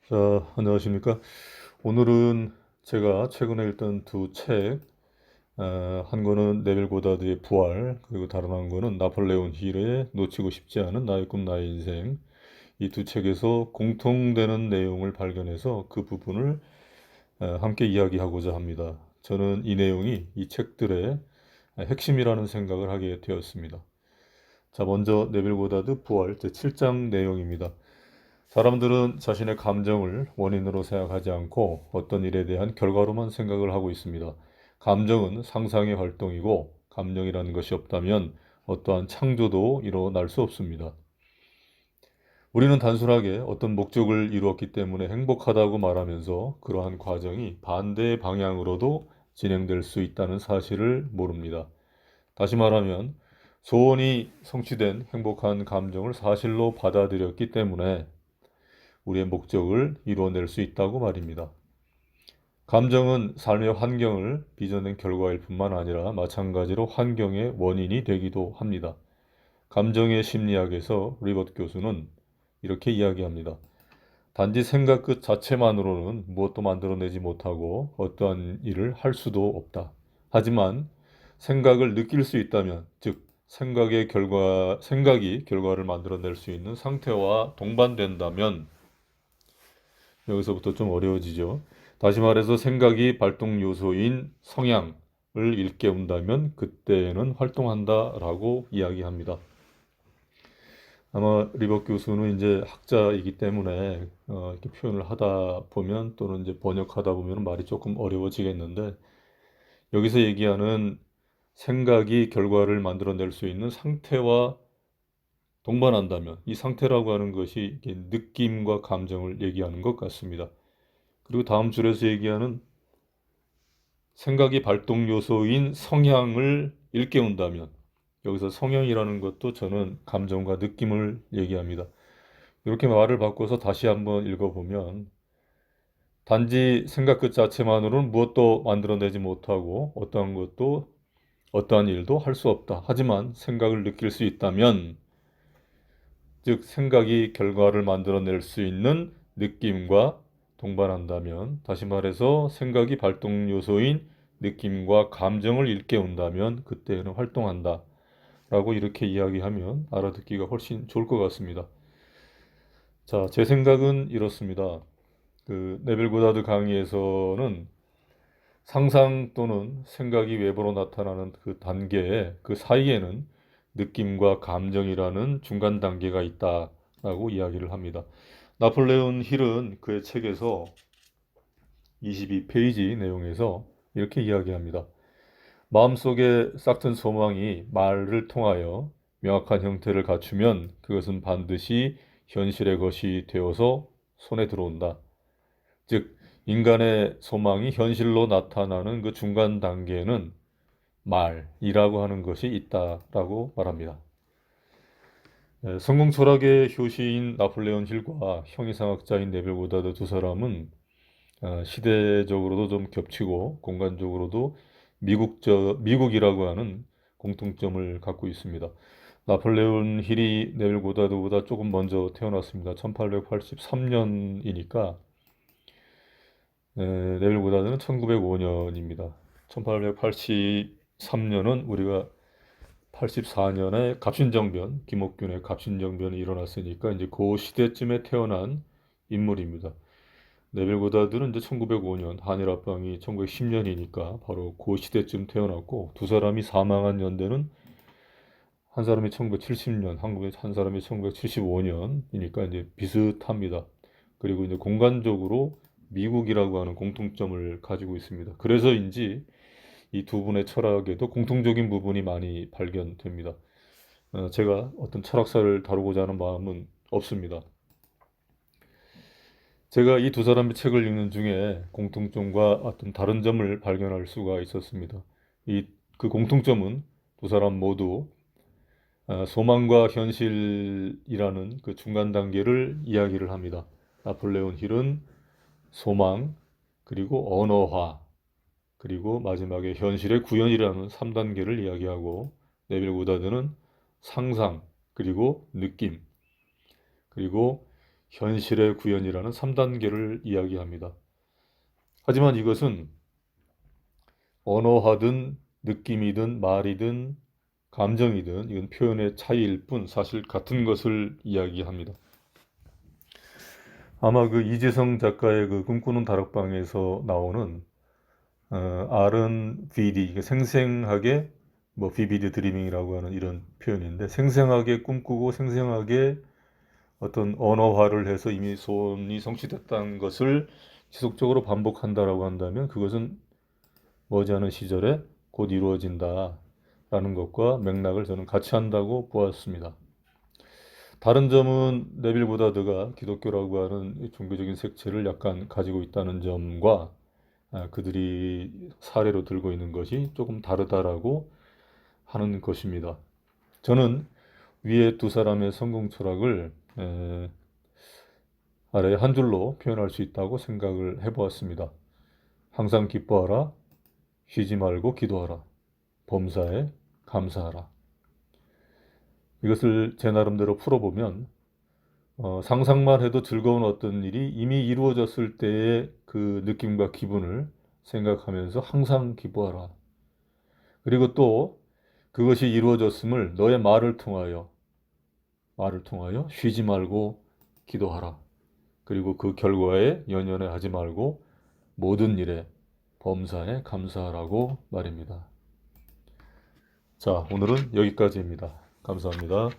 자, 안녕하십니까. 오늘은 제가 최근에 읽던 두 책, 한 권은 네빌 고다드의 부활, 그리고 다른 한 권은 나폴레온 힐의 놓치고 싶지 않은 나의 꿈, 나의 인생. 이 두 책에서 공통되는 내용을 발견해서 그 부분을 함께 이야기하고자 합니다. 저는 이 내용이 이 책들의 핵심이라는 생각을 하게 되었습니다. 자, 먼저 네빌 고다드 부활 제7장 내용입니다. 사람들은 자신의 감정을 원인으로 생각하지 않고 어떤 일에 대한 결과로만 생각을 하고 있습니다. 감정은 상상의 활동이고 감정이라는 것이 없다면 어떠한 창조도 일어날 수 없습니다. 우리는 단순하게 어떤 목적을 이루었기 때문에 행복하다고 말하면서 그러한 과정이 반대의 방향으로도 진행될 수 있다는 사실을 모릅니다. 다시 말하면 소원이 성취된 행복한 감정을 사실로 받아들였기 때문에 우리의 목적을 이루어낼 수 있다고 말입니다. 감정은 삶의 환경을 빚어낸 결과일 뿐만 아니라 마찬가지로 환경의 원인이 되기도 합니다. 감정의 심리학에서 리버트 교수는 이렇게 이야기합니다. 단지 생각 그 자체만으로는 무엇도 만들어내지 못하고 어떠한 일을 할 수도 없다. 하지만 생각을 느낄 수 있다면, 즉 생각이 결과를 만들어낼 수 있는 상태와 동반된다면 여기서부터 좀 어려워지죠. 다시 말해서 생각이 발동 요소인 성향을 일깨운다면 그때는 활동한다라고 이야기합니다. 아마 리버 교수는 이제 학자이기 때문에 이렇게 표현을 하다 보면 또는 이제 번역하다 보면 말이 조금 어려워지겠는데 여기서 얘기하는 생각이 결과를 만들어낼 수 있는 상태와 동반한다면 이 상태라고 하는 것이 느낌과 감정을 얘기하는 것 같습니다. 그리고 다음 줄에서 얘기하는 생각이 발동 요소인 성향을 일깨운다면 여기서 성향이라는 것도 저는 감정과 느낌을 얘기합니다. 이렇게 말을 바꿔서 다시 한번 읽어보면 단지 생각 그 자체만으로는 무엇도 만들어내지 못하고 어떠한 일도 할 수 없다. 하지만 생각을 느낄 수 있다면 즉 생각이 결과를 만들어낼 수 있는 느낌과 동반한다면 다시 말해서 생각이 발동 요소인 느낌과 감정을 일깨운다면 그때는 활동한다 라고 이렇게 이야기하면 알아듣기가 훨씬 좋을 것 같습니다. 자, 제 생각은 이렇습니다. 그 네빌 고다드 강의에서는 상상 또는 생각이 외부로 나타나는 그 단계에 그 사이에는 느낌과 감정이라는 중간 단계가 있다라고 이야기를 합니다. 나폴레온 힐은 그의 책에서 22페이지 내용에서 이렇게 이야기합니다. 마음속에 싹튼 소망이 말을 통하여 명확한 형태를 갖추면 그것은 반드시 현실의 것이 되어서 손에 들어온다. 즉, 인간의 소망이 현실로 나타나는 그 중간 단계에는 말이라고 하는 것이 있다라고 말합니다. 성공 철학의 효시인 나폴레온 힐과 형이상학자인 네빌 고다드 두 사람은 시대적으로도 좀 겹치고 공간적으로도 미국이라고 하는 공통점을 갖고 있습니다. 나폴레온 힐이 네빌 고다드보다 조금 먼저 태어났습니다. 1883년이니까 네빌 고다드는 1905년입니다. 1883년은 우리가 84년에 갑신정변, 김옥균의 갑신정변이 일어났으니까 이제 그 시대쯤에 태어난 인물입니다. 네빌 고다드는 이제 1905년, 한일 합방이 1910년이니까 바로 그 시대쯤 태어났고 두 사람이 사망한 연대는 한 사람이 1970년, 한국의 한 사람이 1975년이니까 이제 비슷합니다. 그리고 이제 공간적으로 미국이라고 하는 공통점을 가지고 있습니다. 그래서인지 이 두 분의 철학에도 공통적인 부분이 많이 발견됩니다. 제가 어떤 철학사를 다루고자 하는 마음은 없습니다. 제가 이 두 사람의 책을 읽는 중에 공통점과 어떤 다른 점을 발견할 수가 있었습니다. 그 공통점은 두 사람 모두 소망과 현실이라는 그 중간 단계를 이야기를 합니다. 나폴레온 힐은 소망, 그리고 언어화, 그리고 마지막에 현실의 구현이라는 3단계를 이야기하고 네빌 고다드는 상상, 그리고 느낌, 그리고 현실의 구현이라는 3단계를 이야기합니다. 하지만 이것은 언어하든 느낌이든 말이든 감정이든 이건 표현의 차이일 뿐 사실 같은 것을 이야기합니다. 아마 그 이재성 작가의 그 꿈꾸는 다락방에서 나오는 RNVD, 생생하게 뭐 vivid dreaming이라고 하는 이런 표현인데, 생생하게 꿈꾸고 생생하게 어떤 언어화를 해서 이미 소원이 성취됐다는 것을 지속적으로 반복한다라고 한다면 그것은 머지않은 시절에 곧 이루어진다라는 것과 맥락을 저는 같이 한다고 보았습니다. 다른 점은 네빌 고다드가 기독교라고 하는 종교적인 색채를 약간 가지고 있다는 점과 그들이 사례로 들고 있는 것이 조금 다르다라고 하는 것입니다. 저는 위에 두 사람의 성공 철학을 아래 한 줄로 표현할 수 있다고 생각을 해보았습니다. 항상 기뻐하라, 쉬지 말고 기도하라, 범사에 감사하라. 이것을 제 나름대로 풀어보면 상상만 해도 즐거운 어떤 일이 이미 이루어졌을 때의 그 느낌과 기분을 생각하면서 항상 기뻐하라. 그리고 또 그것이 이루어졌음을 너의 말을 통하여 쉬지 말고 기도하라. 그리고 그 결과에 연연해 하지 말고 모든 일에 범사에 감사하라고 말입니다. 자, 오늘은 여기까지입니다. 감사합니다.